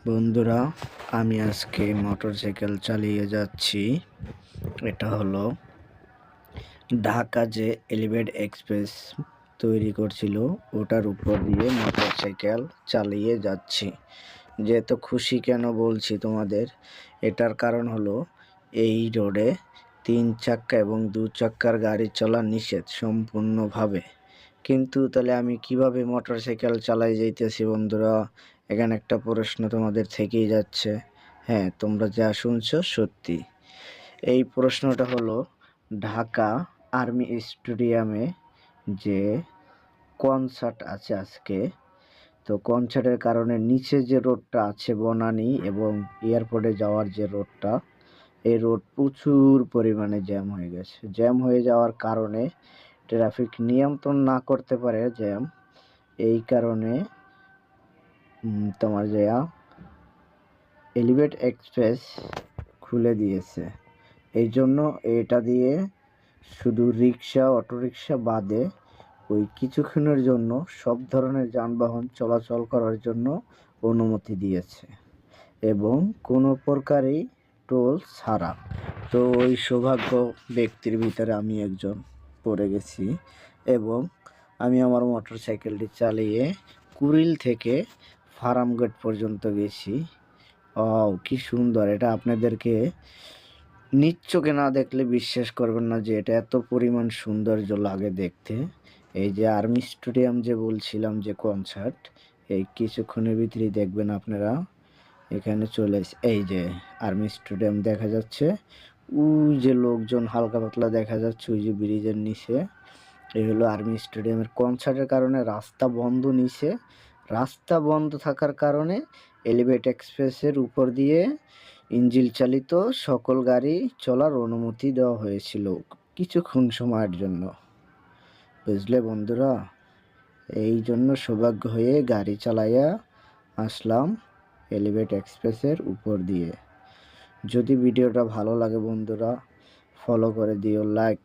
বন্ধুরা, আমি আজকে মোটরসাইকেল চালিয়ে যাচ্ছি। এটা হলো ঢাকা যে এলিভেট এক্সপ্রেস তৈরি করছিল, ওটার উপর দিয়ে মোটরসাইকেল চালিয়ে যাচ্ছি। যে এত খুশি কেন বলছি তোমাদের, এটার কারণ হলো এই রোডে 3 চাক্কা এবং 2 চাক্কার গাড়ি চলা নিষেধ সম্পূর্ণভাবে। কিন্তু তাহলে আমি কিভাবে মোটরসাইকেল চালাই যাইতেছি বন্ধুরা? এখানে একটা প্রশ্ন তোমাদের থেকেই যাচ্ছে। হ্যাঁ, তোমরা যা শুনছো সত্যি। এই প্রশ্নটা হলো ঢাকা আর্মি স্টেডিয়ামে যে কনসার্ট আছে আজকে, তো কনসার্টের কারণে নিচে যে রোডটা আছে বনানী এবং এয়ারপোর্টে যাওয়ার যে রোডটা, এই রোড প্রচুর পরিমাণে জ্যাম হয়ে গেছে। জ্যাম হয়ে যাওয়ার কারণে ট্রাফিক নিয়ন্ত্রণ না করতে পারে জ্যাম, এই কারণে তোমার যা এলিভেট এক্সপ্রেস খুলে দিয়েছে। এই জন্য এটা দিয়ে শুধু রিক্সা, অটোরিক্সা বাদে ওই কিছুক্ষণের জন্য সব ধরনের যানবাহন চলাচল করার জন্য অনুমতি দিয়েছে এবং কোনো প্রকারই টোল ছাড়া। তো ওই সৌভাগ্য ব্যক্তির ভিতরে আমি একজন পড়ে গেছি এবং আমি আমার মোটরসাইকেলটি চালিয়ে কুড়িল থেকে ফার্মগেট পর্যন্ত গেছি। কি সুন্দর! এটা আপনাদেরকে নিজ চোখে না দেখলে বিশ্বাস করবেন না যে এটা এত পরিমাণ সৌন্দর্য লাগে দেখতে। এই যে আর্মি স্টেডিয়াম যে বলছিলাম যে কনসার্ট, এই কিছুক্ষণের ভিতরেই দেখবেন আপনারা এখানে চলে এই যে আর্মি স্টেডিয়াম দেখা যাচ্ছে। ওই যে লোকজন হালকা পাতলা দেখা যাচ্ছে ওই যে ব্রিজের নিচে, এই হলো আর্মি স্টেডিয়ামের। কনসার্টের কারণে রাস্তা বন্ধ নিছে, রাস্তা বন্ধ থাকার কারণে এলিভেট এক্সপ্রেসের উপর দিয়ে ইঞ্জিন চালিত সকল গাড়ি চলার অনুমতি দেওয়া হয়েছিল কিছুক্ষণ সময়ের জন্য। বুঝলে বন্ধুরা, এই জন্য সৌভাগ্য হয়ে গাড়ি চালাইয়া আসলাম এলিভেট এক্সপ্রেসের উপর দিয়ে। যদি ভিডিওটা ভালো লাগে বন্ধুরা, ফলো করে দিও, লাইক